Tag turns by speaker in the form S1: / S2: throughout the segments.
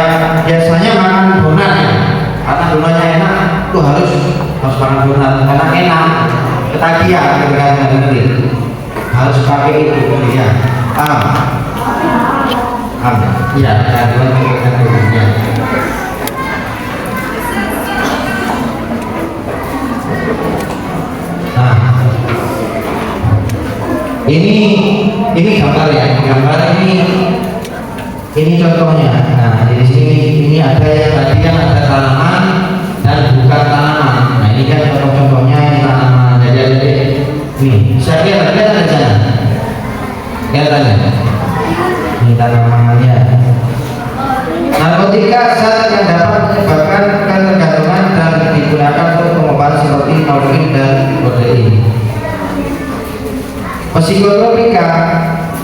S1: kayak biasanya makan donat ya, karena donatnya enak, tuh harus makan donat karena enak, ketagihan nanti harus pakai itu ya. Iya, kategorinya. Nah, ini gambar ya, gambar ini contohnya. Nah, di sini ini ada yang tadi kan ada tanaman dan bukan tanaman. Nah, ini kan contoh-contohnya ini tanaman. Jadi ini saya lihat ada sana. Kelihatannya. Ini tanamannya. Narkotika zat yang dapat menyebabkan ketergantungan dan digunakan untuk pengobat seperti morfin dan kodein. Psikotropika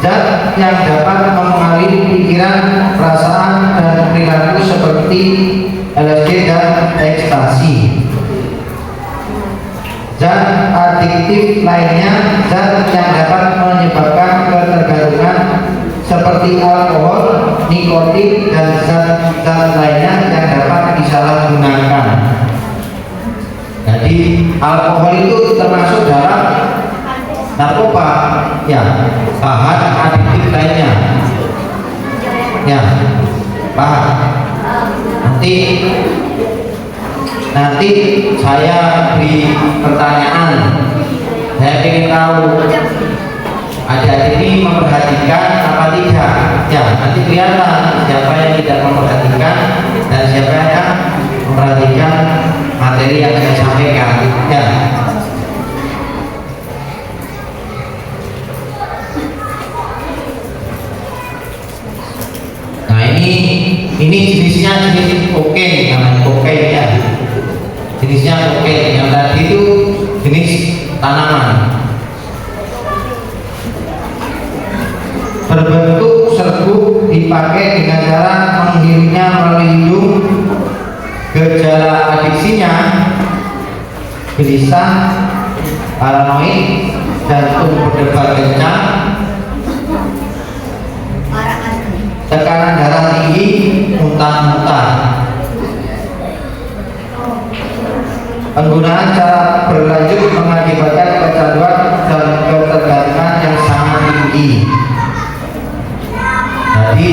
S1: zat yang dapat mempengaruhi pikiran, perasaan, dan perilaku seperti LSD dan ekstasi. Zat adiktif lainnya zat yang dapat menyebabkan ketergantungan seperti alkohol, nikotin, dan zat-zat lainnya yang dapat disalahgunakan. Jadi alkohol itu termasuk dalam narkoba, ya, bahan adiktif lainnya, ya, paham? Nanti saya beri pertanyaan, saya ingin tahu adik-adik ini memperhatikan apa tidak, ya, nanti kelihatan siapa yang tidak memperhatikan dan siapa yang memperhatikan materi yang saya sampaikan, ya. Nah, ini jenisnya jenis kokain, namanya kokain ya. Jenisnya kokain, yang tadi itu jenis tanaman. Berbentuk serbuk dipakai dengan cara menghirunya melalui hidung. Gejala adiksinya gelisah, paranoid, jantung berdebar kencang, tekanan darah tinggi, muntah-muntah. Penggunaan cara berlanjut mengakibatkan kecanduan dan ketergantungan yang sangat tinggi. Jadi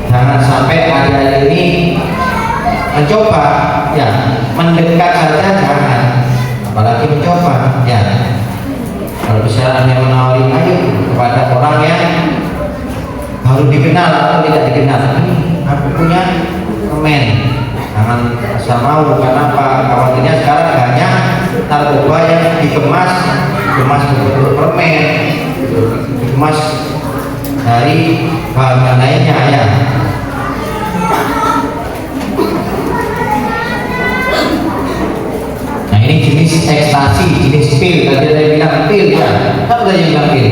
S1: jangan sampai ada ini mencoba, ya, mendekat saja jangan, apalagi mencoba, ya. Kalau misalnya Anda menawari ayo kepada orang yang baru dikenal atau tidak dikenal, aku punya permen, jangan asal mau. Karena apa? Khawatirnya sekarang banyak narkoba yang dikemas bentuk permen, dikemas dari bahan lainnya, ya. Nah, ini jenis ekstasi, jenis pil. Tadi saya bilang pil, ya. Siapa tadi yang bilang pil?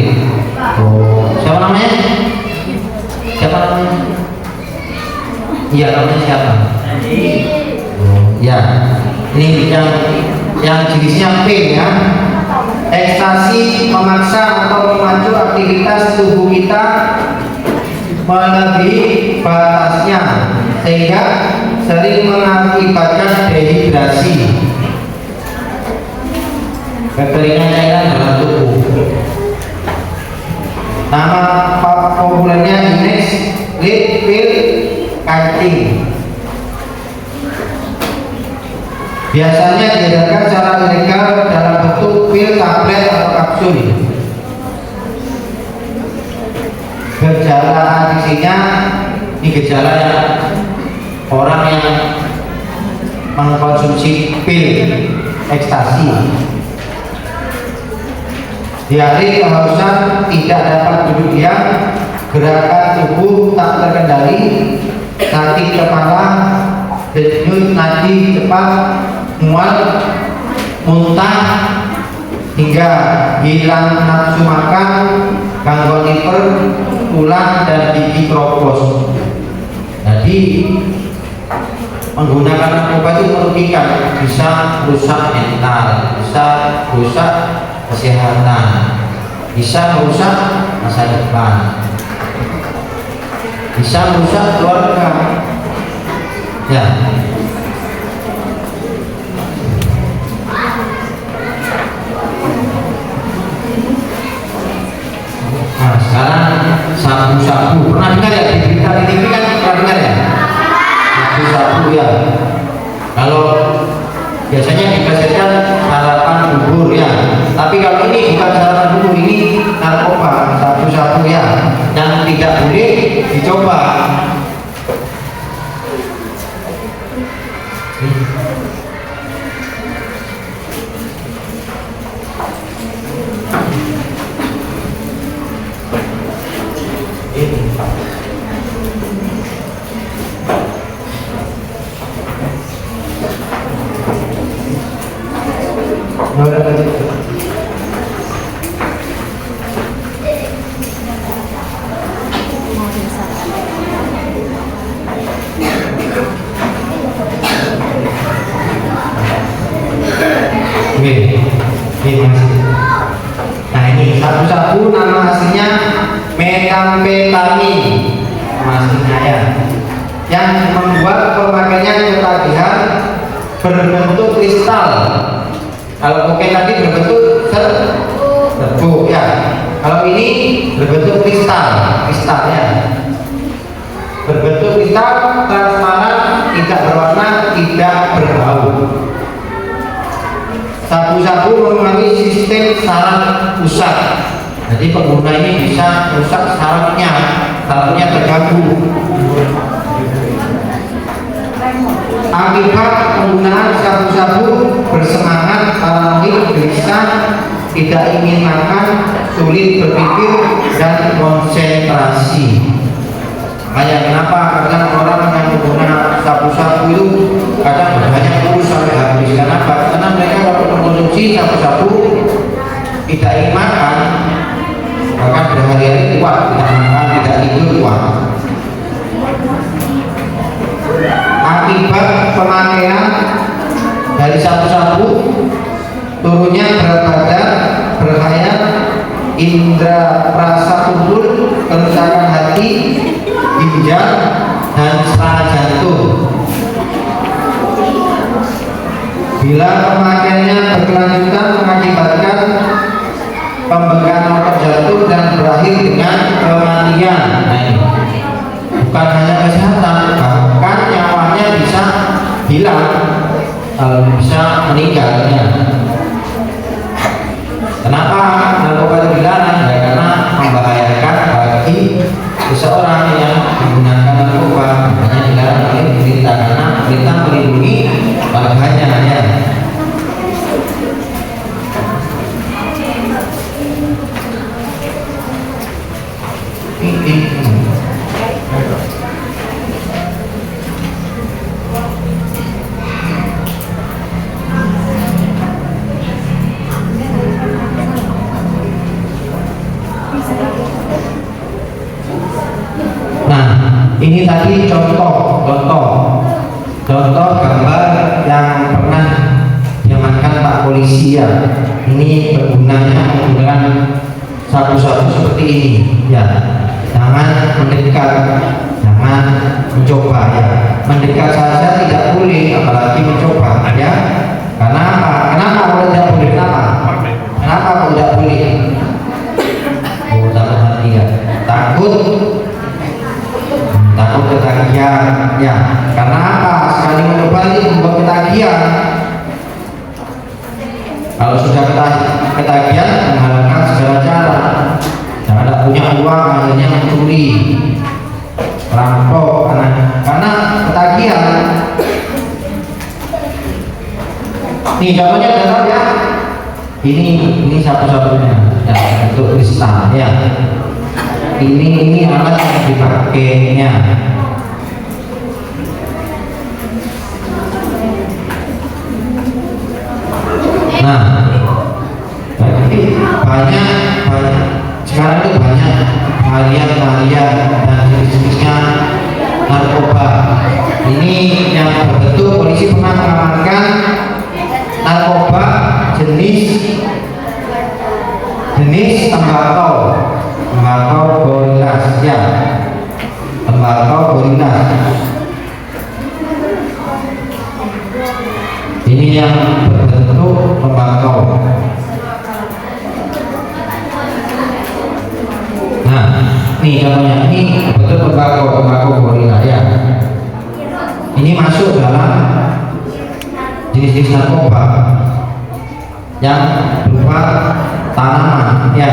S1: Oh, siapa namanya? Siapa namanya? Iya, namanya siapa? Oh, ya. Ini yang jenisnya pil, ya. Ekstasi memaksa atau memacu aktivitas tubuh kita melebihi batasnya sehingga sering mengakibatkan dehidrasi, kekeringan cairan dalam tubuh. Nama populernya Ines pil kancing. Biasanya diedarkan secara ilegal dalam bentuk pil, tablet, atau kapsul. Gejala adiksinya ini gejala yang orang yang mengkonsumsi pil ekstasi. Diare, kehausan, tidak dapat duduk diam, gerakan tubuh tak terkendali, sakit kepala, denyut nadi cepat, mual, muntah, hingga hilang nafsu makan, gangguan liver, tulang, dan gigi kropos. Jadi menggunakan narkoba itu merugikan, bisa rusak mental, bisa rusak kesehatan, bisa merusak masa depan. bisa merusak keluarga. Ya. Nah, sekarang sabu-sabu pernah dengar ya di berita di TV kan, pernah dengar ya? Sabu-sabu ya. Kalau biasanya dikasetkan sarapan bubur ya, tapi kalau ini bukan sarapan bubur, ini narkoba, sabu-sabu ya, yang tidak boleh dicoba. Nah ini sabu-sabu nama aslinya metamfetamin, aslinya ya, yang membuat pemakainya ketagihan berbentuk kristal. Kalau kokain tadi berbentuk serbuk ya, kalau ini berbentuk kristal ya, berbentuk kristal transparan, tidak berwarna, tidak berbau. Sabu-sabu memiliki sistem saraf pusat, jadi pengguna ini bisa rusak sarafnya terganggu. Akibat penggunaan sabu-sabu bersemangat, paranoid, gelisah, tidak ingin makan, sulit berpikir dan konsentrasi. Makanya kenapa kadang orang yang menggunakan sabu-sabu itu kadang banyak kurus sampai habis. Kenapa? Karena mereka kalau mengkonsumsi sabu-sabu tidak ingin makan, bahkan berhari-hari kuat tidak makan, tidak tidur kuat. Akibat pemakaian dari sabu-sabu, turunnya berat badan, berhayal, indera perasa tubuh, kerusakan hati, ginjal, dan serangan jantung. Bila pemakaiannya berkelanjutan mengakibatkan pembengkakan otot jantung dan berakhir dengan kematian. Nah, ini bukan hanya kesehatan, bahkan nyawanya bisa hilang, bisa meninggalnya. Kenapa narkoba itu dilarang? Ya karena membahayakan bagi seseorang yang menggunakan narkoba, makanya dilarang oleh pemerintah, karena pemerintah melindungi warganya ya. Ini tadi contoh gambar yang pernah diamankan Pak Polisi ya. Ini penggunanya menggunakan sabu-sabu seperti ini ya. Jangan mendekat, jangan mencoba ya. Mendekat saja tidak boleh, apalagi mencoba ya. Karena apa? Kenapa kalau tidak boleh? Kenapa kalau tidak boleh? Oh, takut mati ya. Takut ketagihan ya. Karena apa? Sekali mencoba ini membuat ketagihan. Kalau sudah ketagihan, menghalalkan segala cara. Jangan tidak punya uang, akhirnya mencuri, merampok, karena ketagihan. Nih contohnya adalah ya, ini sabu-sabunya ya, untuk kristal ya. Ini alat yang dipakainya. Nah, jadi banyak sekarang itu banyak varian dan jenis-jenisnya narkoba. Ini yang berbentuk, polisi pernah mengamankan narkoba jenis tembakau gorilas ya, tembakau atau gorila. Ini yang berbentuk tembakau. Nah, ini contohnya, ini bentuk tembakau gorila ya. Ini masuk dalam jenis-jenis narkoba yang berupa tanaman ya,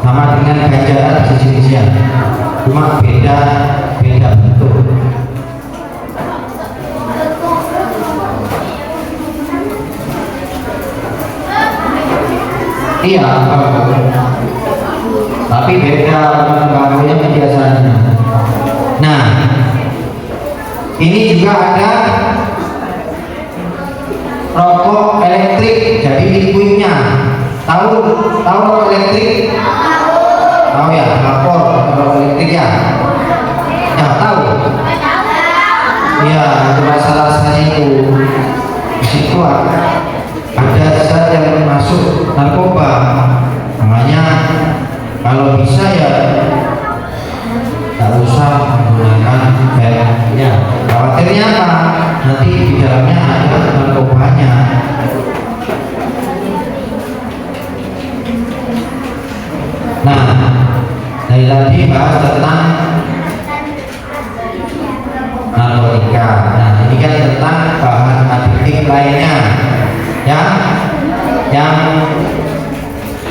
S1: sama dengan ganja sejenisnya, cuma beda bentuk. Iya, tapi beda tembakaunya biasanya. Nah, ini juga ada rokok elektrik, jadi liquidnya. Tahu rokok elektrik? Tahu ya, lapor rokok elektrik ya. Ya tahu. Iya, itu masalah itu. Di situ ada zat yang masuk narkoba. Makanya kalau bisa ya tak usah menggunakan vape-nya. Khawatirnya apa? Nanti di dalamnya ada narkobanya. Nah, dari tadi bahas tentang narkotika. Nah, ini kan tentang bahan adiktif lainnya, ya, yang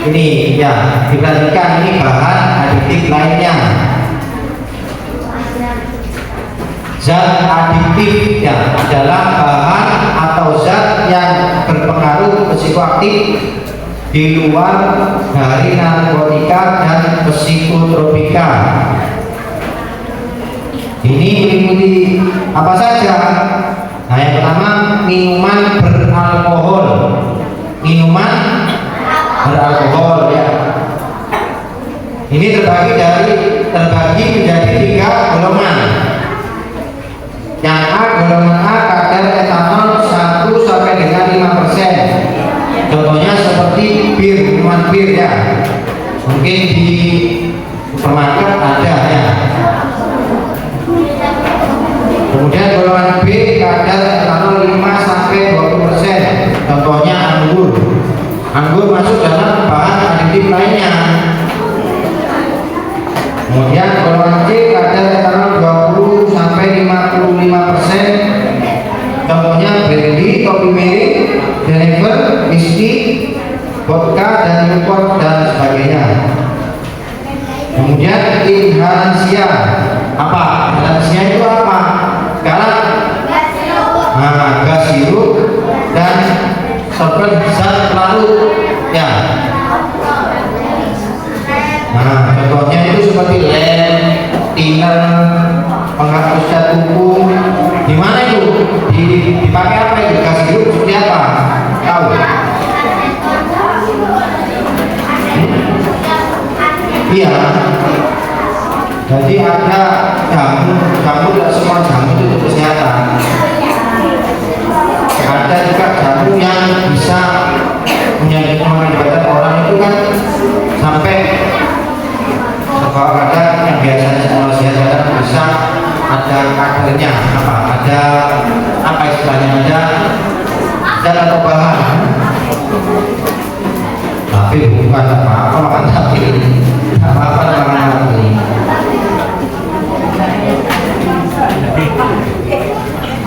S1: ini ya diperhatikan, ini bahan adiktif lainnya. Zat adiktif ya adalah bahan atau zat yang berpengaruh psikoaktif di luar dari narkotika dan psikotropika. Ini meliputi apa saja? Nah, yang pertama minuman beralkohol. Minuman beralkohol ya. Ini terbagi menjadi 3 golongan. Yang A, golongan A kadar etanol 1 sampai dengan 5%. Contohnya seperti minuman bir ya. Mungkin di supermarket ada ya. Kemudian golongan B kadar etanol 5 sampai 20%. Contohnya anggur. Anggur masuk dalam bahan adiktif lainnya. Kemudian golongan C kadar etanol 20 sampai 55%. Contohnya brandy, kopi milik, Jenever, whisky, vodka dan import dan sebagainya. Kemudian inhalansia. Apa? Inhalansia itu apa? Sekarang gas sirup dan sorban zat larut ya. Nah, contohnya itu seperti lem, thinner, penghapus cat kuku. Di mana itu? Dipakai apa itu? Gas sirup seperti apa? Tahu? Iya. Jadi ada jamu tidak semua jamu itu untuk kesehatan. Ada juga jamu yang bisa mengakibatkan orang itu kan sampai kalau ada yang biasanya semua kesehatan bisa ada kadernya apa? Ada apa istilahnya? Ada narkoba. Tapi bukan apa-apa makan tapi apa-apa makan tapi.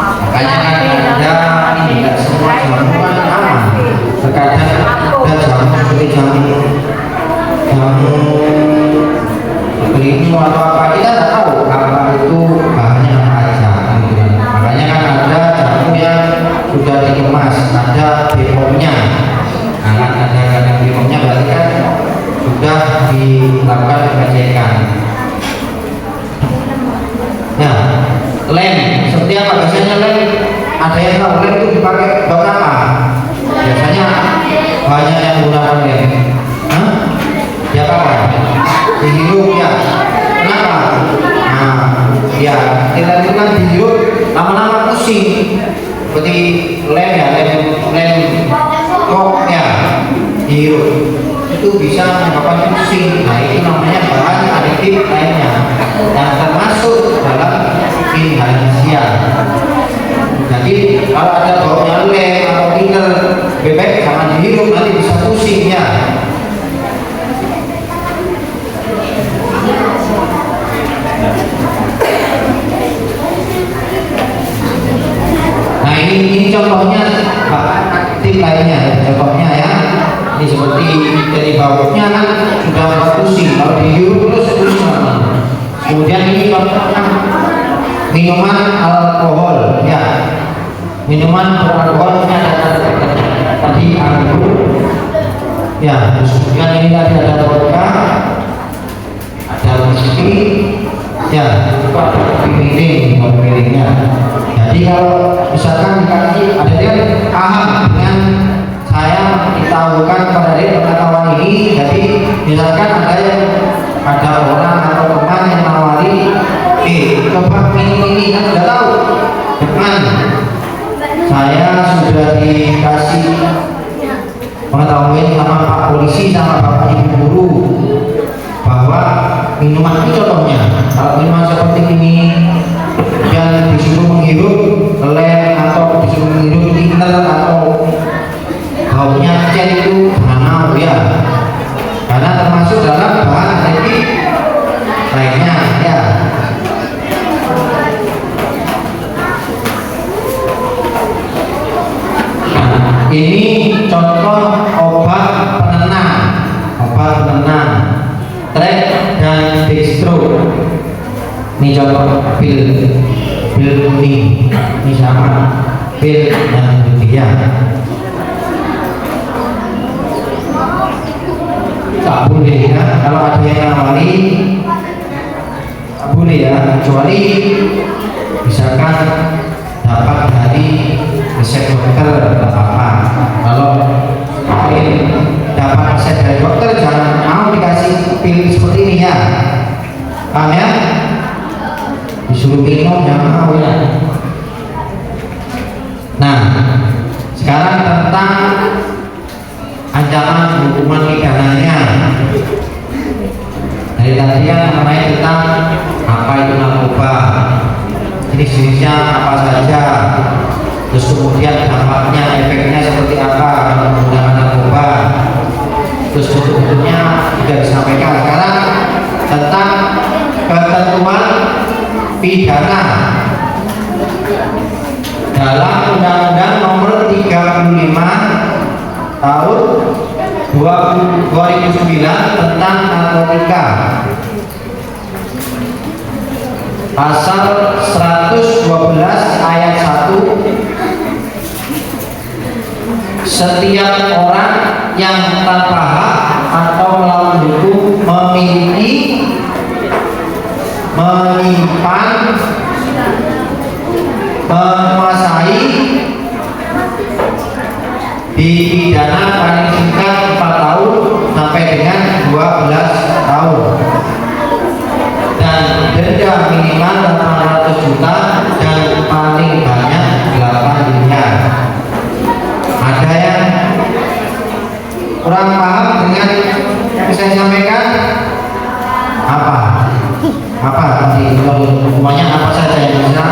S1: Makanya kan ada ini tidak semua jamu kan aman. Terkadang ada jamu seperti jamu beliau atau apa, kita tidak tahu apa itu bahannya apa aja. Makanya kan ada jamu yang sudah dikemas, ada BPOM-nya. Nah, kan ada BPOM-nya berarti kan sudah dilakukan pengecekan. Nah, lem seperti apa biasanya lem? Ada yang tahu lem itu dipakai buat apa? Biasanya banyak yang menggunakan lem. Ya apa? Dihirup ya. Kenapa? Nah, ya kita itu kan dihirup lama-lama pusing. Seperti lem ya, lem kok ya dihirup. itu bisa menyebabkan pusing. Nah itu namanya bahan adiktif lainnya yang termasuk dalam inhalasi. Jadi kalau ada baunya lem atau thinner bebek jangan dihirup, nanti bisa pusing ya. Nah ini contohnya bahan aktif lainnya ya, contohnya ya. Ini seperti dari baunya kan sudah membuat pusing, kalau dihirup terus pusing. Kemudian ini contohnya minuman alkohol ya. Minuman beralkoholnya tadi anggur ya, kemudian ini tadi ada vodka, ada whisky ya, itu ada piring-piringnya. Jadi kalau misalkan dikasih ada dia paham dengan saya memberitahukan kepada dia pengetahuan ini. Jadi misalkan ada orang atau teman yang nawari, coba ini kan sudah tahu dengan saya sudah dikasih pengetahuan sama Pak Polisi sama Bapak Ibu Guru bahwa minuman ini contohnya, kalau minuman seperti ini yang disuruh menghirup lem atau disuruh menghirup thinner atau baunya cat itu jangan mau ya, karena termasuk dalam bahan adiktif lainnya ya. Ini contoh obat penenang, trek dan dextro. Ini contoh pil kuning, ini sama pil yang putih ya. Tak boleh ya, kalau ada yang nawari tak boleh ya, kecuali misalkan dapat dari resep dokter tak apa. Kalau dapat resep dari dokter jangan mau dikasih pil seperti ini ya, paham ya? Disuruh minum jangan mau ya. Nah sekarang tentang ancaman hukuman pidananya. Dari tadi yang namanya tentang apa itu narkoba, jenis-jenisnya apa saja, terus kemudian dampaknya, efeknya seperti apa menggunakan narkoba, terus bentuk-bentuknya juga disampaikan. Sekarang tentang ketentuan pidana dalam Undang-Undang Nomor 35 Tahun 2009 tentang narkotika. Pasal 112 ayat 1, setiap orang yang tanpa hak atau melawan hukum memiliki, menyimpan, menguasai dipidana paling singkat 4 tahun sampai dengan 12 tahun dan denda minimal 800 juta dan paling banyak 8 miliar. Ada yang kurang paham dengan yang saya sampaikan? Apa tadi hukumannya apa saja yang bisa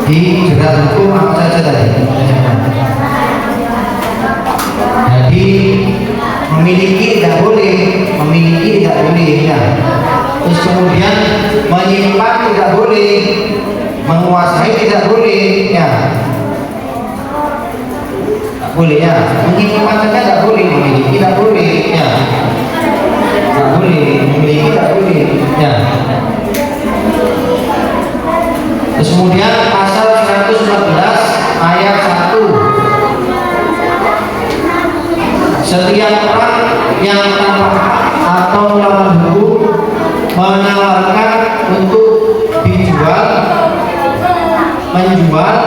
S1: dijerat hukum apa saja tadi? Jadi memiliki tidak boleh ya. Terus kemudian menyimpan tidak boleh, menguasai tidak boleh ya. Tak boleh ya. Menyimpan saja tidak boleh, memiliki tidak boleh ya. Tak boleh, memiliki tidak boleh ya. Terus kemudian pasal 114 ayat 1, setiap orang yang tanpa atau melawan hukum menawarkan untuk dijual, menjual,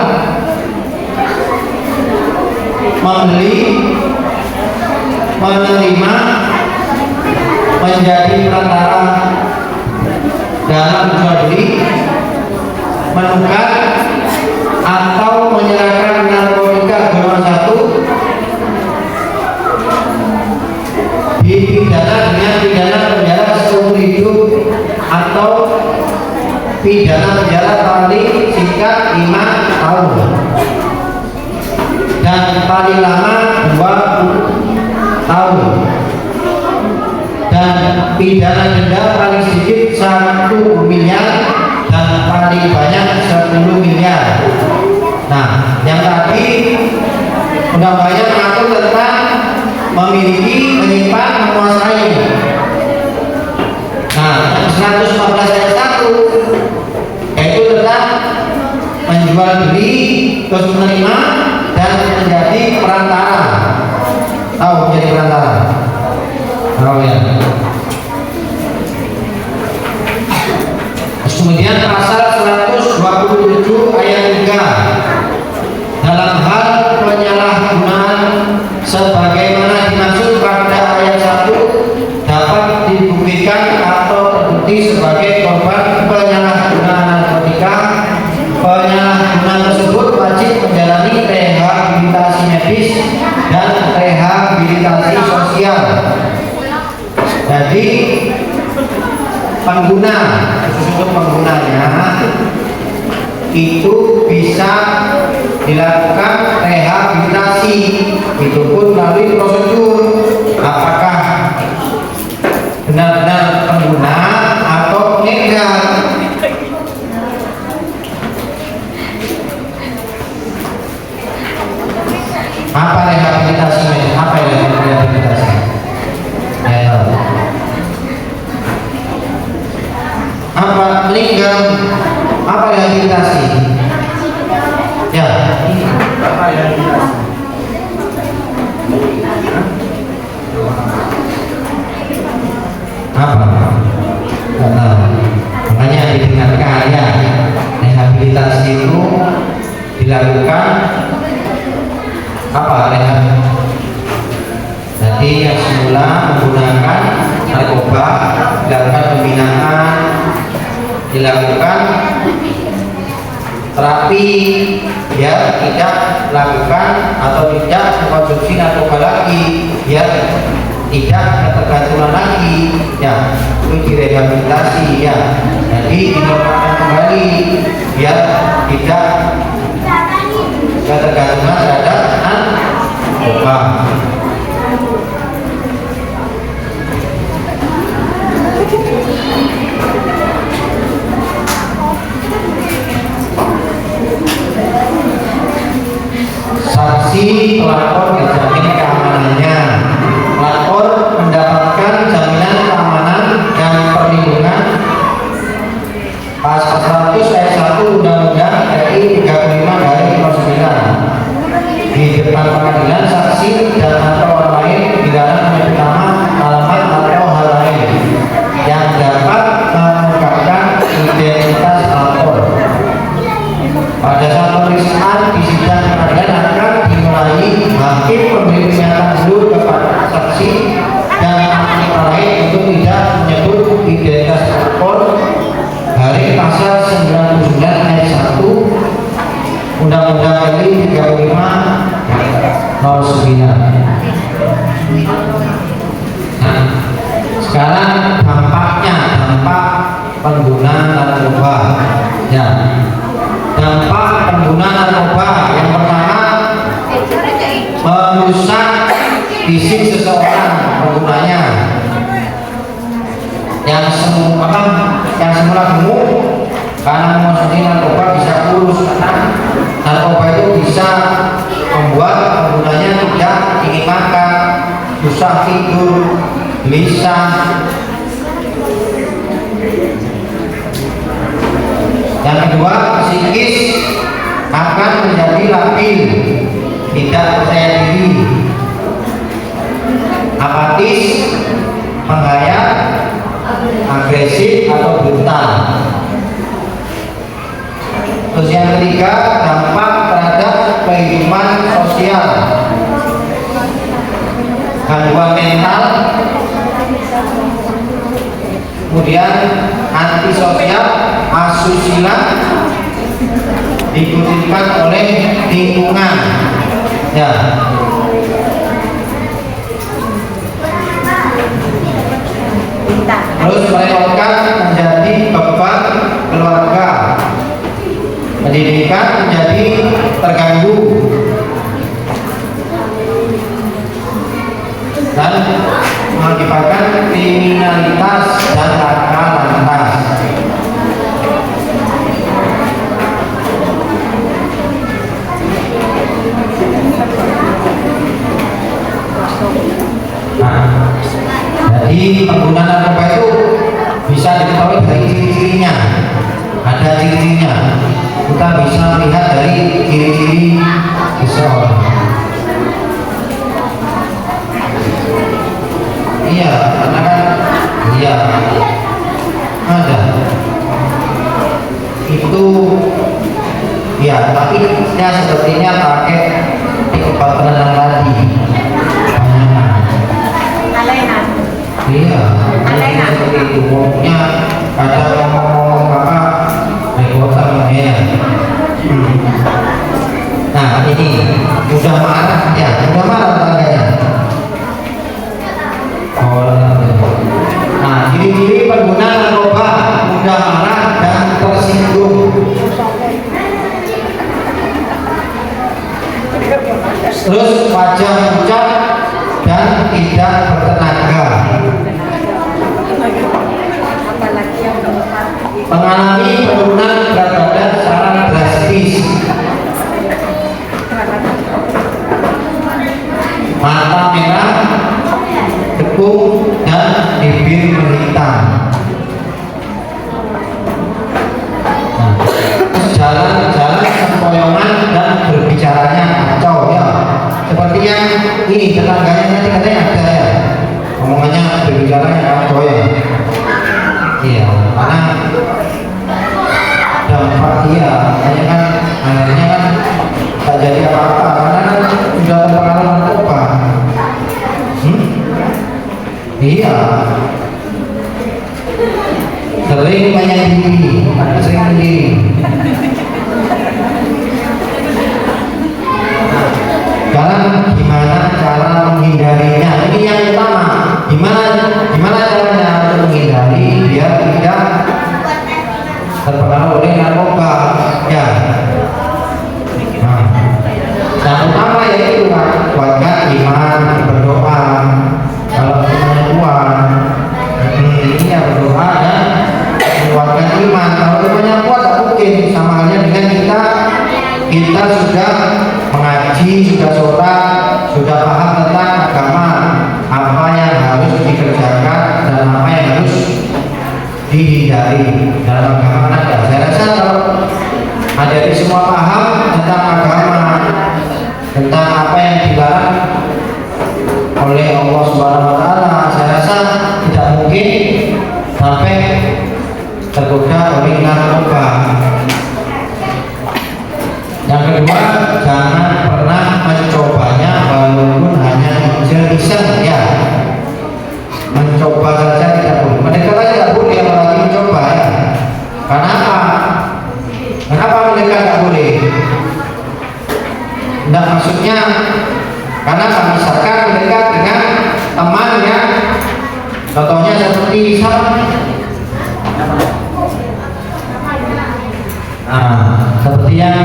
S1: membeli, menerima, menjadi perantara dalam jual beli, menukar atau menyerahkan narkotika golongan 1 dipidana pidana penjara paling singkat 5 tahun dan paling lama 20 tahun dan pidana denda paling sedikit 1 miliar dan paling banyak 10 miliar. Nah, yang tadi undang-undangnya mengatur tentang memiliki, menyimpan, menguasai. Nah, 114 ayat 1 yaitu tentang menjual beli, terus menerima dan menjadi perantara. Tahu menjadi perantara? Tahu ya. Terus kemudian pasal 127 ayat 3 dalam hal penyalahgunaan sebagaimana dimaksud pada ayat 1 dapat dibuktikan atau terbukti sebagai korban penyalahgunaan narkotika. Penyalahgunaan tersebut wajib menjalani rehabilitasi medis dan rehabilitasi sosial. Jadi pengguna, khusus untuk penggunanya itu bisa dilakukan rehabilitasi, itu pun melalui prosedur apakah benar-benar pengguna atau pengedar. Apa rehabilitasi? Apa yang rehabilitasi? Apa meninggal? Apa rehabilitasi? Ya. Apa rehabilitasi? Apa? Karena makanya didengarkan ya, rehabilitasi itu dilakukan apa rehabilitasi? Jadi yang semula menggunakan narkoba dilakukan pembinaan, dilakukan terapi biar tidak lakukan atau tidak mengkonsumsi narkoba lagi, biar tidak ketergantungan lagi, ya itu direhabilitasi ya. Jadi dinormalkan kembali biar tidak ketergantungan terhadap narkoba. Saksi pelapor dijamin keamanannya. Pelapor mendapatkan jaminan keamanan dan perlindungan pasal 100 ayat 1 Undang-Undang RI 35/9. Di depan pengadilan saksi dan atau orang lain dilarang menyebut nama, alamat atau hal lain yang dapat mengungkapkan identitas pelapor. Pada saat pemeriksaan di sidang pengadilan akan dimulai hakim memberi pernyataan dulu kepada saksi dan orang lain untuk tidak menyebut identitas pelapor dari pasal 99 ayat 1 Undang-Undang RI 35/09. Nah, sekarang dampaknya, dampak pengguna narkoba ya. Dampak pengguna narkoba yang pertama merusak fisik seseorang penggunanya. Yang semula gemuk karena mengonsumsi narkoba bisa kurus, karena narkoba itu bisa membuat penggunanya tidak ingin makan, susah tidur, gelisah. Yang kedua, psikis akan menjadi labil, tidak percaya diri, apatis, penghayat, agresif atau brutal. Terus yang ketiga, dampak terhadap kehidupan sosial, gangguan mental, kemudian antisosial, asusila, dibutuhkan oleh lingkungan ya. Terus mereka menjadi beban keluarga pendidikan menjadi terganggu dan mengakibatkan kriminalitas dan laka lantas. Nah, jadi penggunaan narkoba itu bisa diketahui dari ciri-cirinya. Ada ciri-cirinya. Kita bisa melihat dari ciri-ciri seseorang. Iya, karena kan iya ada itu ya, tapi ya sepertinya pakai obat penenang tadi. Iya, seperti itu. Pokoknya ada ngomong apa rekotan ya. Nah ini udah marah ya, udah marah tangganya. Nah ciri-ciri pengguna narkoba mudah marah dan tersinggung. Terus wajah pucat dan tidak bertenaga. Mengalami penurunan berat badan secara drastis. Mata merah, tekuk dan bibir menghitam. Nah, jalan-jalan sempoyongan dan berbicaranya kacau ya. Seperti yang ini tetangganya tadi katanya ada ya. Omongannya berbicaranya kacau ya. Iya, karena dampak iya, makanya kan akhirnya kan tak jadi apa-apa karena kan sudah terpengaruh narkoba. Iya, sering menyendiri, sering sendiri. Sekarang gimana cara menghindarinya? Ini yang utama. Gimana caranya untuk menghindari biar tidak terpengaruh oleh narkoba? Ya. Nah, yang utama yaitu kuatkan iman, berdoa. Kalau punya uang, ini ya berdoa dan menguatkan iman. Kalau imannya kuat, tak mungkin. Sama halnya dengan kita sudah mengaji, sudah sholat, sudah paham tentang agama, apa yang harus dikerjakan dan apa yang harus dihindari dalam agama Anda. Saya rasa kalau ada di semua paham tentang agama, tentang apa yang dilarang oleh Allah Subhanahu Wa Taala, saya rasa tidak mungkin sampai tergoda oleh narkoba. Yang kedua, jangan pernah mencobanya walaupun hanya iseng ya. Mencoba saja tidak boleh. Mendekat saja tidak boleh, apalagi mencoba ya. Kenapa? Kenapa mendekat tidak boleh? Tidak, maksudnya karena misalkan mendekat dengan teman yang contohnya seperti seperti yang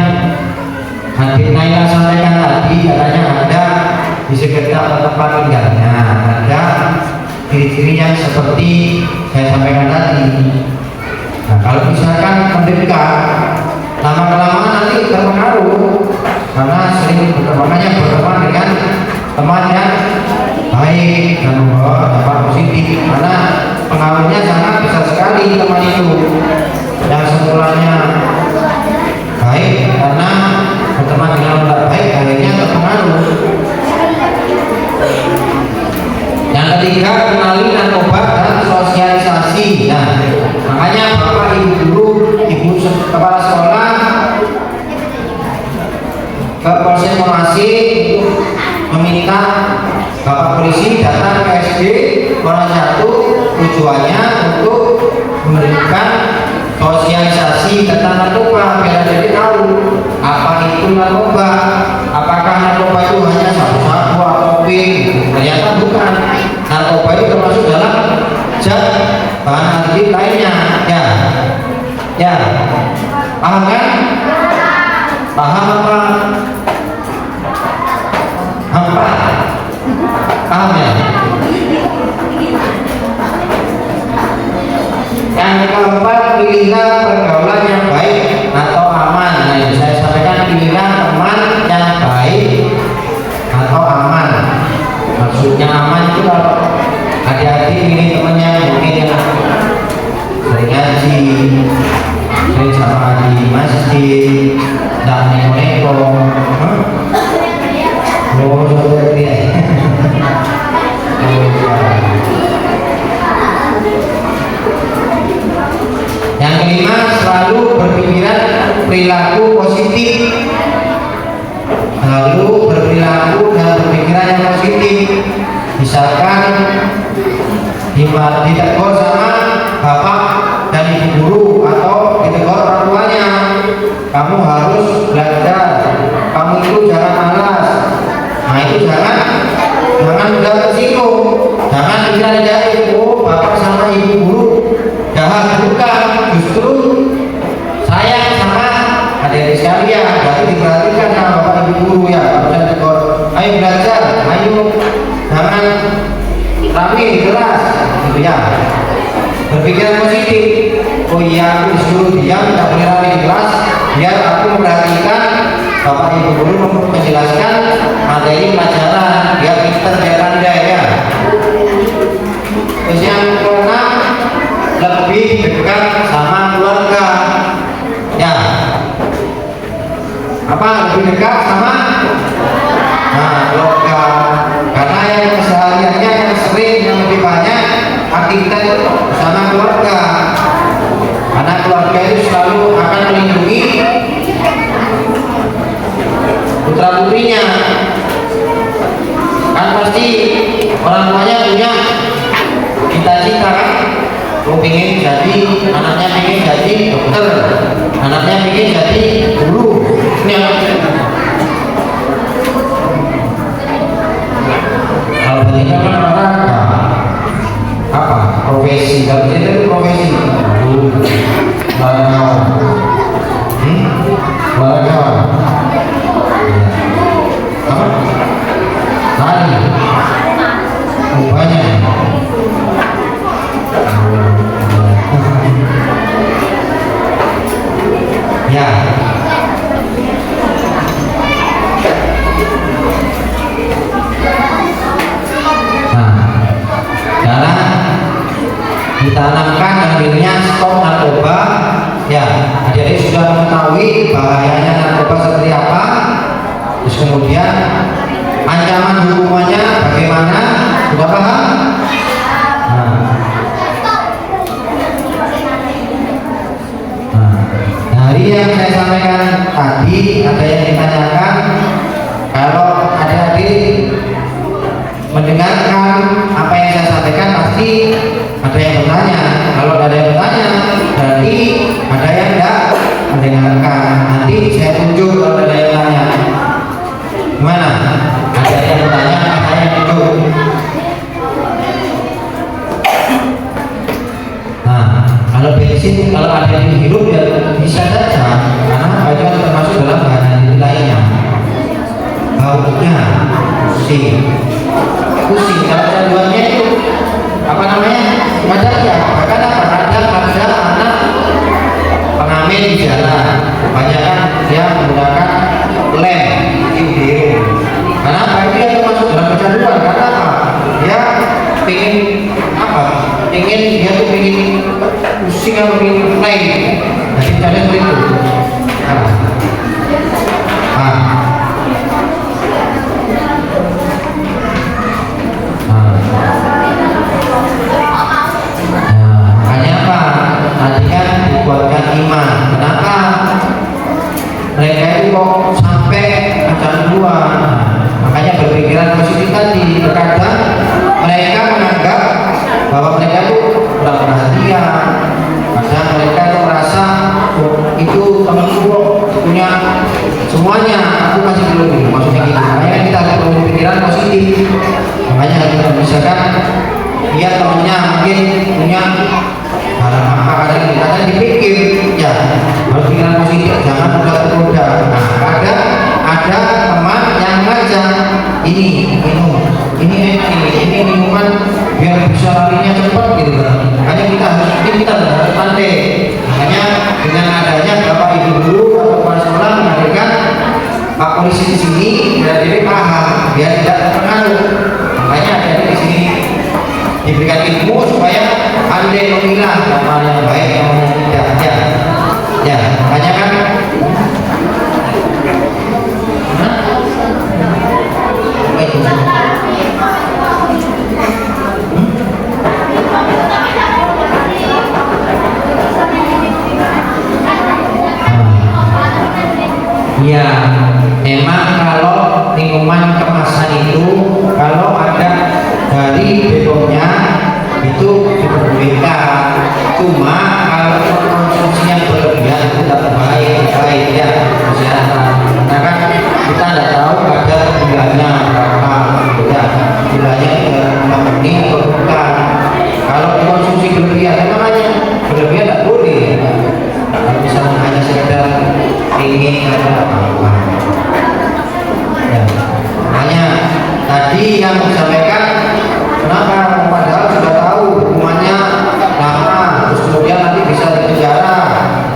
S1: Hadir Naila sampaikan tadi, katanya ada di sekitar tempat tinggalnya ada ciri-ciri yang seperti saya sampaikan tadi. Nah, kalau misalkan mendekat, lama-kelamaan nanti terpengaruh karena sering bertemannya berteman dengan teman yang baik dan membawa dampak positif, karena pengaruhnya sangat besar sekali teman itu. Yang semulanya baik karena berteman dengan orang baik akhirnya terpengaruh. Yang ketiga, kenali narkoba dan sosialisasi. Nah, makanya bapak ibu guru, ibu kepala sekolah ke Polsek Monasi meminta bapak polisi datang ke SD Koran 1, tujuannya untuk memberikan sosialisasi tentang narkoba biar jadi tahu apa itu narkoba, apakah narkoba itu hanya sabu-sabu atau pil. Ternyata bukan, narkoba itu termasuk dalam zat bahan aktif lainnya ya, paham kan? Paham apa? Hampa? Paham ya? Yang keempat, pilihlah pergaulan yang baik atau aman. Nah, yang saya sampaikan, pilihlah teman yang baik atau aman. Maksudnya aman itu kalau hati-hati pilih teman yang mungkin yang sering ngaji, sering sama di masjid, dan neko-neko. Oh, seperti ya. Yang kelima, selalu berpikiran perilaku positif. Selalu berperilaku dan berpikiran yang positif. Misalkan ditegur sama bapak dan ibu guru atau ditegur orang tuanya, kamu harus belajar, kamu itu jangan malas. Nah itu jangan udah tersinggung, jangan pikiran negatif. Oh, bapak sama ibu guru jahat, bukan, justru sayang sama adik-adik sekalian. Berarti diperhatikan sama bapak ibu guru ya, harusnya ditegur, ayo belajar, ayo jangan rame di kelas, gitu ya. Berpikiran positif. Oh iya, aku disuruh diam, tak boleh rame di kelas, biar aku memperhatikan bapak ibu guru menjelaskan materi pelajaran, biar pintar, biar pandai ya. Terus yang keenam, lebih dekat sama keluarga ya. Apa lebih dekat sama keluarga? Karena yang kesehariannya yang sering, yang lebih banyak aktivitas sama keluarga. Karena keluarga itu selalu akan melindungi putra putrinya. Kan pasti orang tuanya punya cita-cita kan, pengen jadi, anaknya pengen jadi dokter, anaknya pengen jadi guru. Ini kalau ketika kan olahraga apa profesi, kalau itu profesi olahraga, olahraga apa lari, banyak. Ya. Nah, karena ditanamkan akhirnya stop narkoba, ya, jadi sudah mengetahui bahayanya narkoba seperti apa. Terus kemudian ancaman hukumannya bagaimana, sudah paham? Dari yang saya sampaikan tadi, ada yang ditanyakan, kalau adik-adik mendengarkan apa yang saya sampaikan pasti ada yang bertanya. Kalau ada yang bertanya, berarti ada yang tidak mendengarkan. Nanti saya tunjuk kalau ada yang tanya. Gimana? Ada yang bertanya, ada yang tunjuk. Kalau bensin, kalau ada yang hidup ya bisa saja, karena itu termasuk dalam bahan lainnya. Baunya pusing, kalau canduannya itu apa namanya? Wajar ya, bahkan ada anak pengamen di jalan, kebanyakan dia menggunakan lem biru. Karena apa? Dia termasuk dalam kecanduan. Karena apa? Dia pengen apa? Dia tuh pengen pusing atau pengen play. Jadi cara seperti itu. Makanya apa? Tadi kan dikuatkan iman. Kenapa? Mereka itu kok sampai kecanduan. Makanya berpikiran positif tadi. Terkadang mereka menganggap bahwa mereka itu kurang perhatian. Kadang mereka itu merasa itu temanku punya semuanya, aku masih belum. Maksudnya gitu. Makanya kita harus berpikiran positif. Makanya kita misalkan lihat temannya mungkin punya barang apa, kadang dipikir ya harus pikiran positif, jangan mudah tergoda. Nah, kondisi di sini biar dia paham, biar tidak terpengaruh. Makanya jadi di sini diberikan ilmu supaya pandai memilah mana yang baik yang mana yang tidak. Ya, makanya kan apa itu? Ya, memang kalau minuman kemasan itu kalau ada dari BPOM-nya itu diperbolehkan. Cuma kalau konsumsi yang berlebihan itu tidak baik ya kesehatan. Karena kan kita tidak tahu ada gulanya berapa, ya gulanya ini atau bukan. Kalau konsumsi berlebihan, namanya berlebihan tidak boleh. Kalau misalnya hanya sekedar ingin apa-apa. Ya, makanya tadi yang disampaikan kenapa padahal sudah tahu hukumannya lama, terus kemudian nanti bisa dipenjara,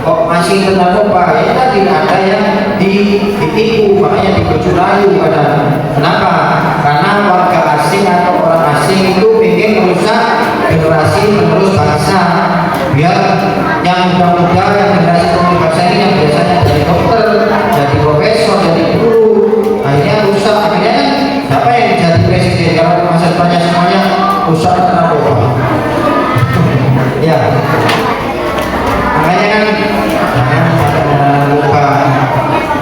S1: kok masih narkoba? Ya tadi ada yang ditipu, makanya dibujuk rayu kadang. Kenapa? Karena warga asing atau orang asing itu ingin merusak generasi penerus bangsa, biar yang muda-muda yang generasi penerus bangsa ini yang biasanya jadi dokter, jadi profesor, jadi guru, akhirnya rusak. Akhirnya siapa yang jadi presiden kalau masa depannya semuanya rusak narkoba? Ya, makanya kan jangan narkoba.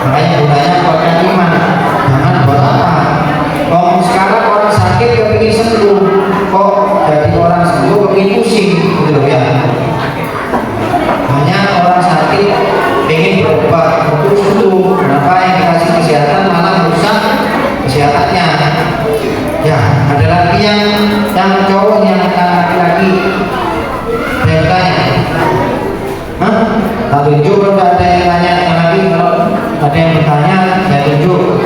S1: Makanya gunanya kuatkan iman, jangan buat apa. Kalau sekarang orang sakit kepingin sembuh, kok jadi orang sembuh kepingin pusing, gitu ya. Banyak orang sakit ingin berobat untuk sembuh, kenapa yang dikasih kesehatan malah merusak kesehatannya. Ya, ada lagi yang cowok, yang laki-laki. Saya bertanya, tak tunjuk. Kalau ada yang tanya lagi, kalau ada yang bertanya, saya tunjuk.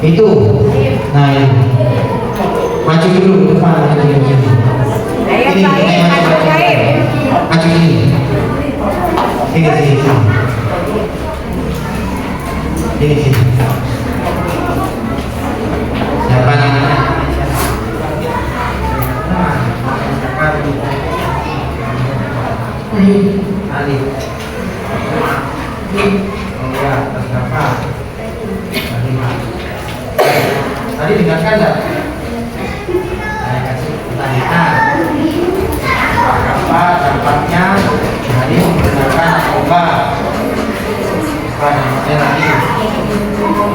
S1: Itu, nah itu. Maju dulu ke depan. Ini maju ini. Ini. Siapa namanya? Ali. Oh ya, berapa? Tadi dengarkan enggak? Saya kasih pertanyaan. Apa dampaknya dari menggunakan obat? Apa namanya lagi?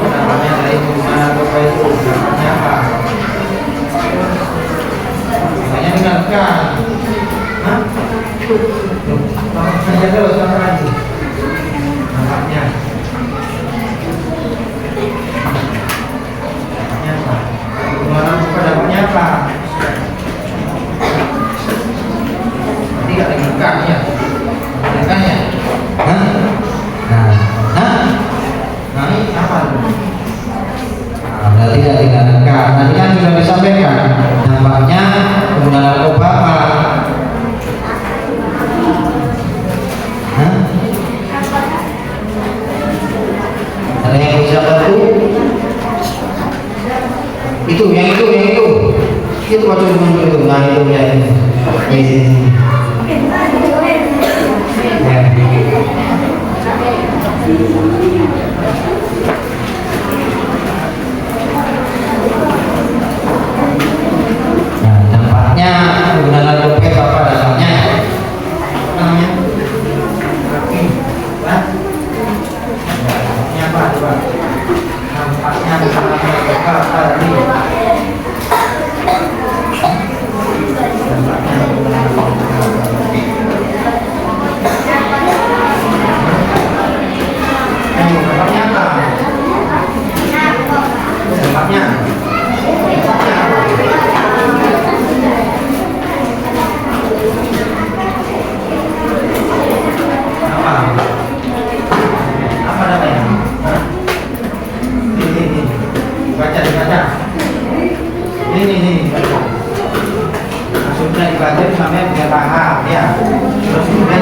S1: Namanya dari menggunakan obat itu dampaknya apa? Makanya dengarkan. Hah? Saja dulu sama lagi. Dampaknya. Dampaknya apa? Nanti gak dengarkan ya? Dengarkan ya? Nah ini apa? Berarti tidak dengarkan. Tadi kan sudah disampaikan dampaknya penggunaan narkoba apa? Ada yang bisa bantu? Yang itu baca dulu itu. Nah itu ya ini. Ya. Nah, dampaknya penggunaan narkoba apa dampaknya? Namanya? Dampaknya apa coba? Dampaknya penggunaan narkoba apa tadi?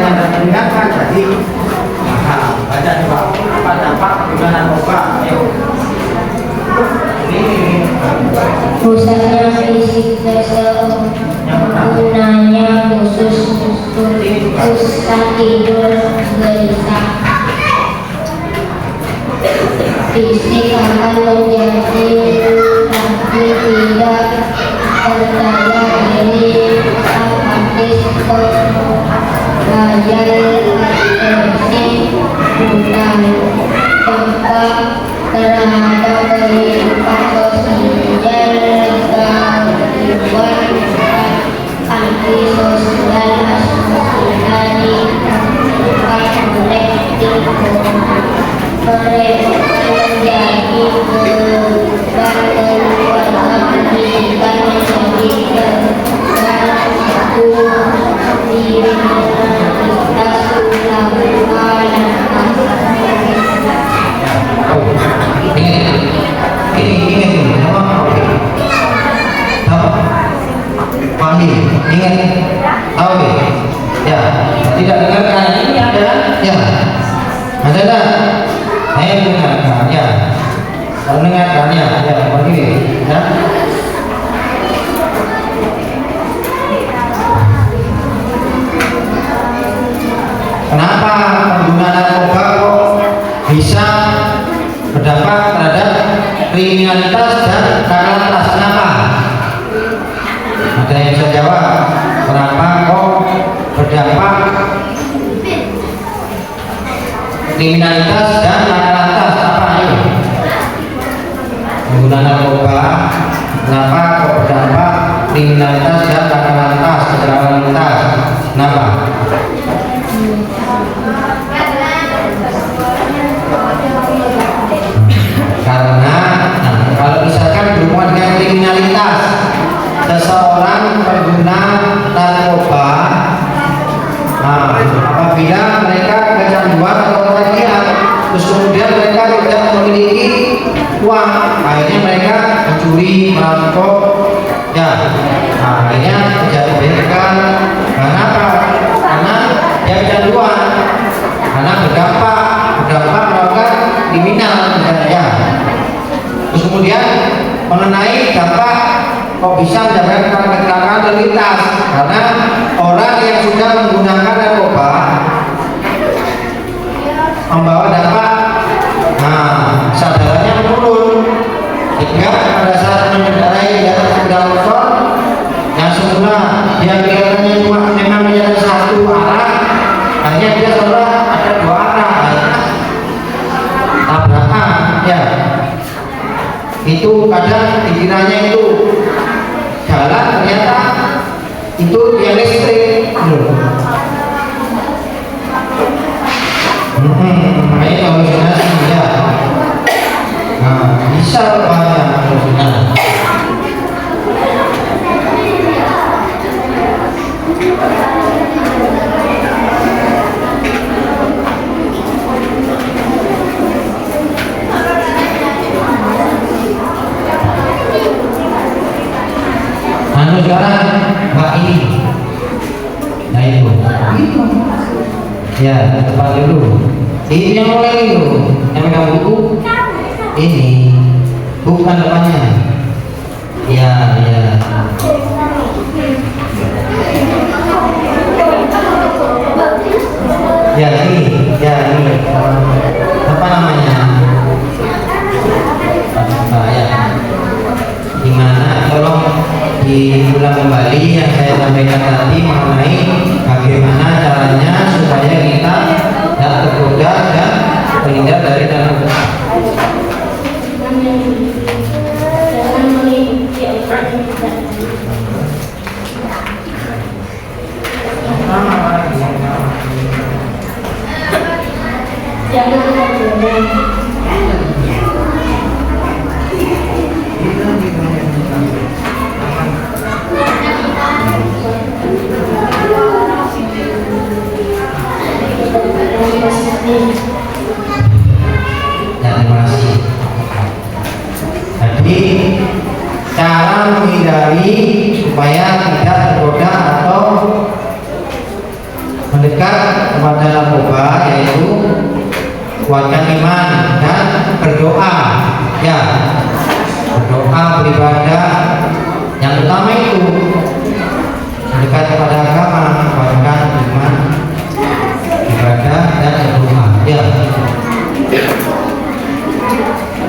S1: yang meringankan jadi mahal. Baca coba apa dampak penggunaan narkoba? Ayo.
S2: Rusaknya fisik sosial, gunanya khusus susah tidur, gelisah. Fisik akan menjadi tapi tidak percaya diri, apatis, berlayar, agresif, bukan peka terhadap kehidupan sosial, gangguan antisosial, asosiasi, kolektif, mereka menjadi beban keluarga, pendidikan menjadi beban kriminalitas ulama dan
S1: ingat tahu ya, tidak dengarkan ini ada ya, ada tak? Saya dengarkan ya, kalau dengarkannya ya begini ya. Kenapa pengguna narkoba kok bisa berdampak terhadap kriminalitas dan kakak-kakak? Kenapa? Ada yang bisa jawab? Kenapa kok berdampak kriminalitas dan kakak-kakak? Apa itu? Pengguna narkoba kenapa kok berdampak kriminalitas dan kakak-kakak kecelakaan lintas? Kenapa? Karena kalau misalkan berhubungan dengan kriminalitas, seseorang pengguna narkoba, apabila mereka kecanduan atau ketagihan, terus kemudian mereka tidak memiliki uang, akhirnya mereka mencuri, merampok, ya, akhirnya terjadi begal. Kenapa? Karena dia kecanduan, karena berdampak melakukan kriminal, ya. Terus kemudian mengenai dampak kok bisa mendapatkan kecelakaan lalu lintas, karena orang yang sudah menggunakan narkoba membawa dampak kesadarannya menurun, sehingga pada saat mengendarai di atas sepeda motor yang semula dia kelihatannya cuma memang menjadi satu arah, hanya dia seolah ada dua arah, tabrakan ya. Itu kadang pikirannya itu jalan, ternyata itu dia listrik. Makanya halusinasi ya. Bisa banyak halusinasi. Sekarang Mbak ini, nah itu ya, tepat dulu. Ini yang mulai dulu, yang megang buku ini, bukan depannya. Ya, ya. Ya ini, apa namanya? Ya. Gimana? Tolong diulang kembali yang saya sampaikan tadi mengenai bagaimana caranya supaya kita tidak tergoda dan terhindar dari narkoba. Terima kasih. Jadi cara menghindari supaya tidak tergoda atau mendekat kepada narkoba yaitu kuatkan iman dan berdoa, ya, berdoa, beribadah. Yang utama itu mendekat kepada agama, kuatkan iman, ibadah dan berdoa, ya.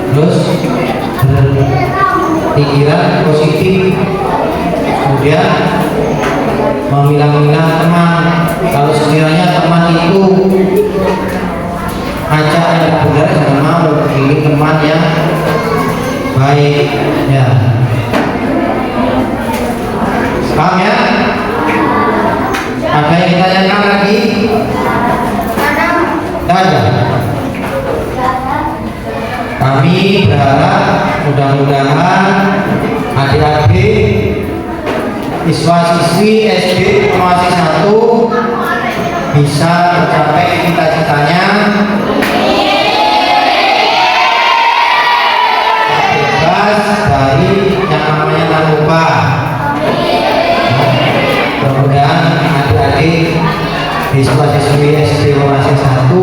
S1: Terus berpikiran positif, kemudian memilah-milah teman. Kalau sekiranya teman itu ajak yang benar, jangan mau pilih teman yang baik, ya. Paham ya? Ada yang ditanyakan lagi? Tidak ada. Kami berharap mudah-mudahan adik-adik siswa-siswi SD Formasi 1 bisa mencapai cita-citanya, bebas dari yang namanya narkoba. Mudah-mudahan adik-adik siswa-siswi SD Formasi 1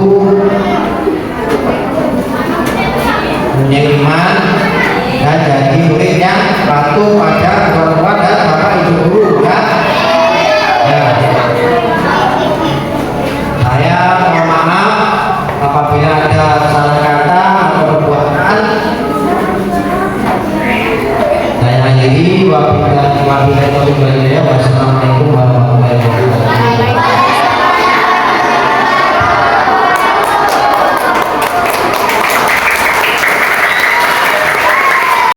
S1: punya iman dan jadi murid yang patuh pada orang tua dan bapak ibu guru, ya. Saya mohon maaf apabila ada salah kata atau perbuatan. Saya akhiri wabillahi taufiq wal hidayah. Wassalamualaikum